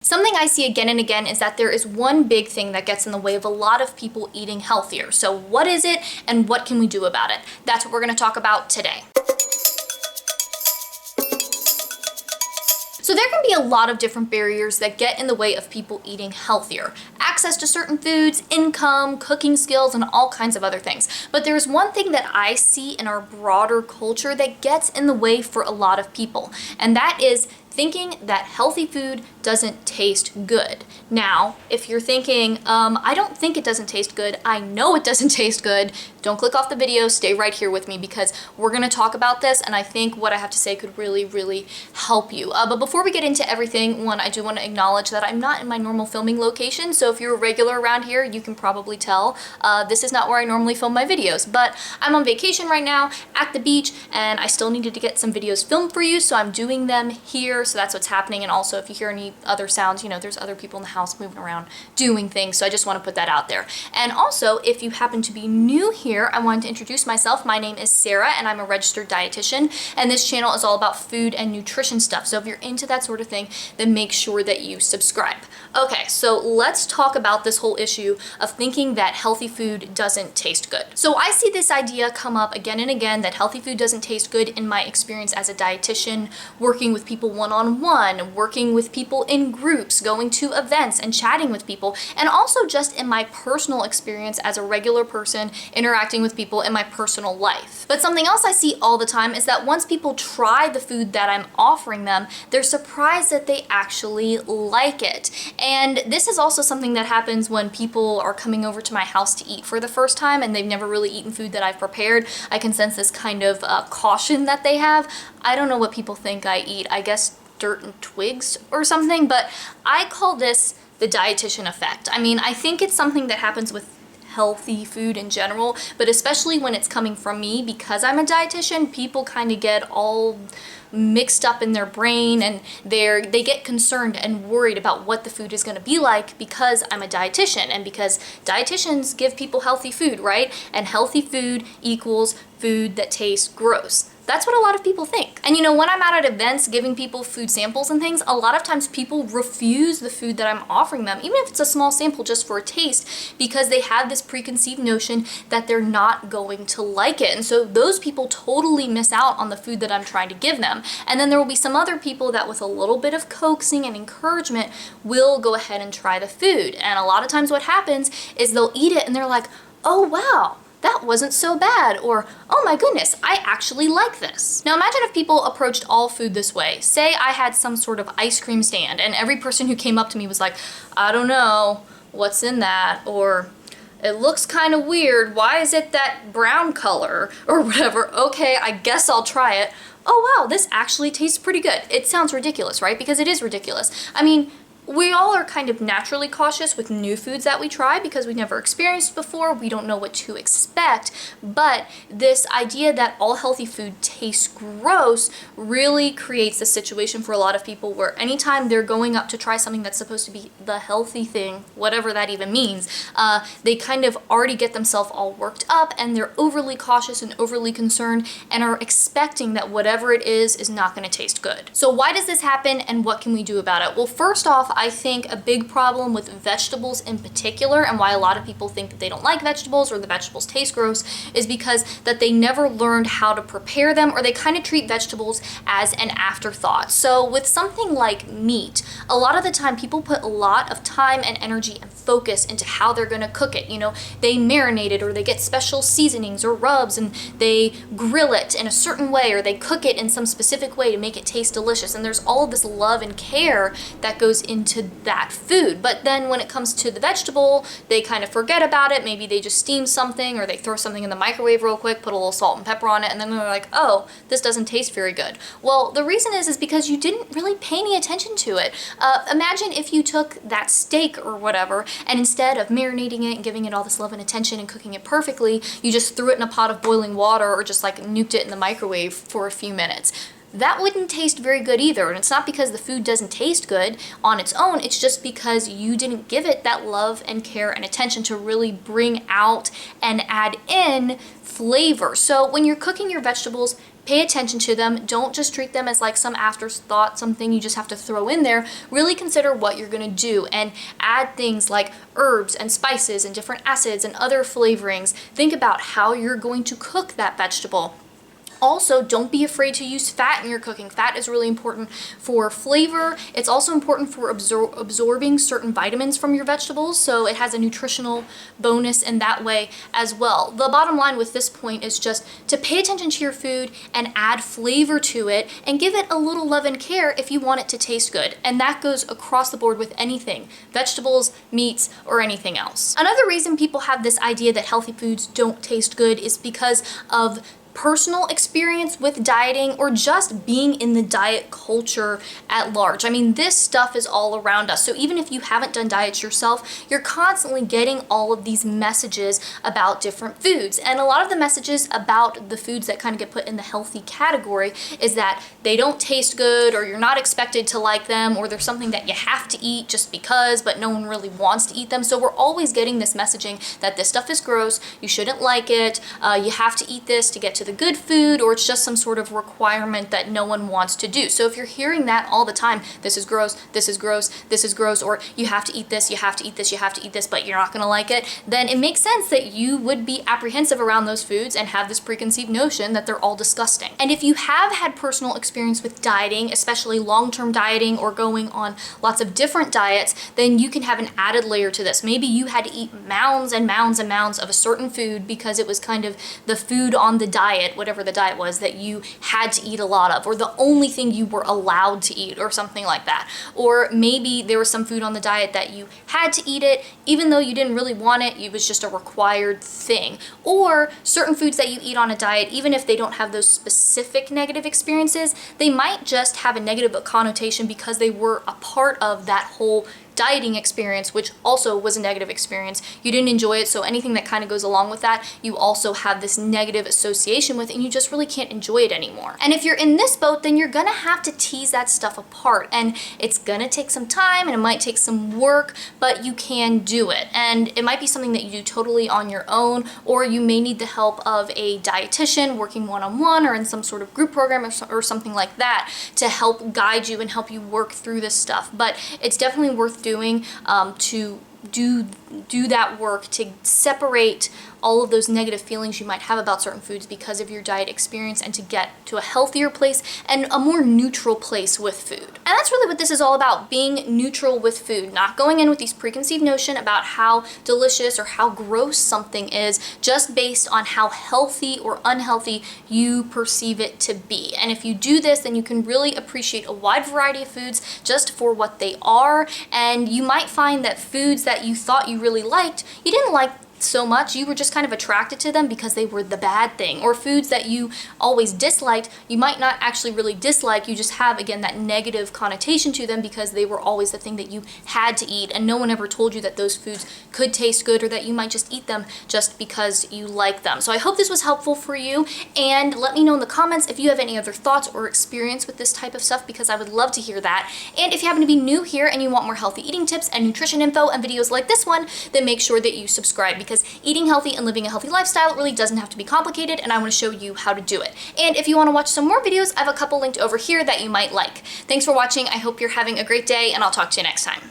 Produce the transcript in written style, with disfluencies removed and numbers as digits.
Something I see again and again is that there is one big thing that gets in the way of a lot of people eating healthier. So what is it and what can we do about it? That's what we're going to talk about today. So there can be a lot of different barriers that get in the way of people eating healthier. Access to certain foods, income, cooking skills, and all kinds of other things. But there's one thing that I see in our broader culture that gets in the way for a lot of people, and that is thinking that healthy food doesn't taste good. Now, if you're thinking, I don't think it doesn't taste good, I know it doesn't taste good, don't click off the video, stay right here with me because we're gonna talk about this and I think what I have to say could really, really help you. But before we get into everything, one, I do wanna acknowledge that I'm not in my normal filming location, so if you're a regular around here, you can probably tell this is not where I normally film my videos, but I'm on vacation right now at the beach and I still needed to get some videos filmed for you, so I'm doing them here, so that's what's happening. And also if you hear any other sounds, you know, there's other people in the house moving around doing things, so I just want to put that out there. And also, if you happen to be new here, I wanted to introduce myself. My name is Sarah and I'm a registered dietitian, and this channel is all about food and nutrition stuff, so if you're into that sort of thing, then make sure that you subscribe. Okay, so let's talk about this whole issue of thinking that healthy food doesn't taste good. So I see this idea come up again and again that healthy food doesn't taste good in my experience as a dietitian, working with people one-on-one, working with people in groups, going to events and chatting with people, and also just in my personal experience as a regular person interacting with people in my personal life. But something else I see all the time is that once people try the food that I'm offering them, they're surprised that they actually like it. And this is also something that happens when people are coming over to my house to eat for the first time and they've never really eaten food that I've prepared. I can sense this kind of caution that they have. I don't know what people think I eat. I guess dirt and twigs or something, but I call this the dietitian effect. I mean, I think it's something that happens with healthy food in general, but especially when it's coming from me because I'm a dietitian, people kind of get all mixed up in their brain and they get concerned and worried about what the food is going to be like because I'm a dietitian and because dietitians give people healthy food, right? And healthy food equals food that tastes gross. That's what a lot of people think. And you know, when I'm out at events giving people food samples and things, a lot of times people refuse the food that I'm offering them, even if it's a small sample just for a taste, because they have this preconceived notion that they're not going to like it. And so those people totally miss out on the food that I'm trying to give them. And then there will be some other people that with a little bit of coaxing and encouragement will go ahead and try the food. And a lot of times what happens is they'll eat it and they're like, oh wow, that wasn't so bad, or oh my goodness, I actually like this. Now imagine if people approached all food this way. Say I had some sort of ice cream stand and every person who came up to me was like, I don't know, what's in that? Or it looks kind of weird, why is it that brown color? Or whatever, okay, I guess I'll try it. Oh wow, this actually tastes pretty good. It sounds ridiculous, right? Because it is ridiculous. I mean, we all are kind of naturally cautious with new foods that we try because we've never experienced before, we don't know what to expect, but this idea that all healthy food tastes gross really creates a situation for a lot of people where anytime they're going up to try something that's supposed to be the healthy thing, whatever that even means, they kind of already get themselves all worked up and they're overly cautious and overly concerned and are expecting that whatever it is not going to taste good. So why does this happen and what can we do about it? Well, first off, I think a big problem with vegetables in particular, and why a lot of people think that they don't like vegetables or the vegetables taste gross, is because that they never learned how to prepare them, or they kind of treat vegetables as an afterthought. So with something like meat, a lot of the time people put a lot of time and energy and focus into how they're going to cook it. You know, they marinate it, or they get special seasonings or rubs and they grill it in a certain way, or they cook it in some specific way to make it taste delicious. And there's all of this love and care that goes into that food. But then when it comes to the vegetable, they kind of forget about it. Maybe they just steam something or they throw something in the microwave real quick, put a little salt and pepper on it, and then they're like, oh, this doesn't taste very good. Well, the reason is because you didn't really pay any attention to it. Imagine if you took that steak or whatever, and instead of marinating it and giving it all this love and attention and cooking it perfectly, you just threw it in a pot of boiling water or just like nuked it in the microwave for a few minutes. That wouldn't taste very good either, and it's not because the food doesn't taste good on its own, it's just because you didn't give it that love and care and attention to really bring out and add in flavor. So when you're cooking your vegetables, Pay attention to them. Don't just treat them as like some afterthought, something you just have to throw in there. Really consider what you're gonna do and add things like herbs and spices and different acids and other flavorings. Think about how you're going to cook that vegetable. Also, don't be afraid to use fat in your cooking. Fat is really important for flavor. It's also important for absorbing certain vitamins from your vegetables, so it has a nutritional bonus in that way as well. The bottom line with this point is just to pay attention to your food and add flavor to it and give it a little love and care if you want it to taste good. And that goes across the board with anything, vegetables, meats, or anything else. Another reason people have this idea that healthy foods don't taste good is because of personal experience with dieting or just being in the diet culture at large. I mean, this stuff is all around us. So even if you haven't done diets yourself, you're constantly getting all of these messages about different foods. And a lot of the messages about the foods that kind of get put in the healthy category is that they don't taste good, or you're not expected to like them, or there's something that you have to eat just because, but no one really wants to eat them. So we're always getting this messaging that this stuff is gross, you shouldn't like it, you have to eat this to get to the good food, or it's just some sort of requirement that no one wants to do. So if you're hearing that all the time, this is gross, this is gross, this is gross, or you have to eat this, you have to eat this, you have to eat this, but you're not gonna like it, then it makes sense that you would be apprehensive around those foods and have this preconceived notion that they're all disgusting. And if you have had personal experience with dieting, especially long-term dieting or going on lots of different diets, then you can have an added layer to this. Maybe you had to eat mounds and mounds and mounds of a certain food because it was kind of the food on the diet, whatever the diet was, that you had to eat a lot of, or the only thing you were allowed to eat, or something like that. Or maybe there was some food on the diet that you had to eat it even though you didn't really want it, it was just a required thing. Or certain foods that you eat on a diet, even if they don't have those specific negative experiences, they might just have a negative connotation because they were a part of that whole dieting experience, which also was a negative experience. You didn't enjoy it, so anything that kind of goes along with that, you also have this negative association with, and you just really can't enjoy it anymore. And if you're in this boat, then you're gonna have to tease that stuff apart, and it's gonna take some time and it might take some work, but you can do it. And it might be something that you do totally on your own, or you may need the help of a dietitian working one-on-one or in some sort of group program or something like that to help guide you and help you work through this stuff. But it's definitely worth doing to do that work to separate all of those negative feelings you might have about certain foods because of your diet experience, and to get to a healthier place and a more neutral place with food. And that's really what this is all about, being neutral with food, not going in with these preconceived notion about how delicious or how gross something is just based on how healthy or unhealthy you perceive it to be. And if you do this, then you can really appreciate a wide variety of foods just for what they are, and you might find that foods that you thought you really liked, you didn't like so much, you were just kind of attracted to them because they were the bad thing. Or foods that you always disliked, you might not actually really dislike, you just have, again, that negative connotation to them because they were always the thing that you had to eat, and no one ever told you that those foods could taste good or that you might just eat them just because you like them. So I hope this was helpful for you, and let me know in the comments if you have any other thoughts or experience with this type of stuff, because I would love to hear that. And if you happen to be new here and you want more healthy eating tips and nutrition info and videos like this one, then make sure that you subscribe, because eating healthy and living a healthy lifestyle really doesn't have to be complicated, and I want to show you how to do it. And if you want to watch some more videos, I have a couple linked over here that you might like. Thanks for watching. I hope you're having a great day, and I'll talk to you next time.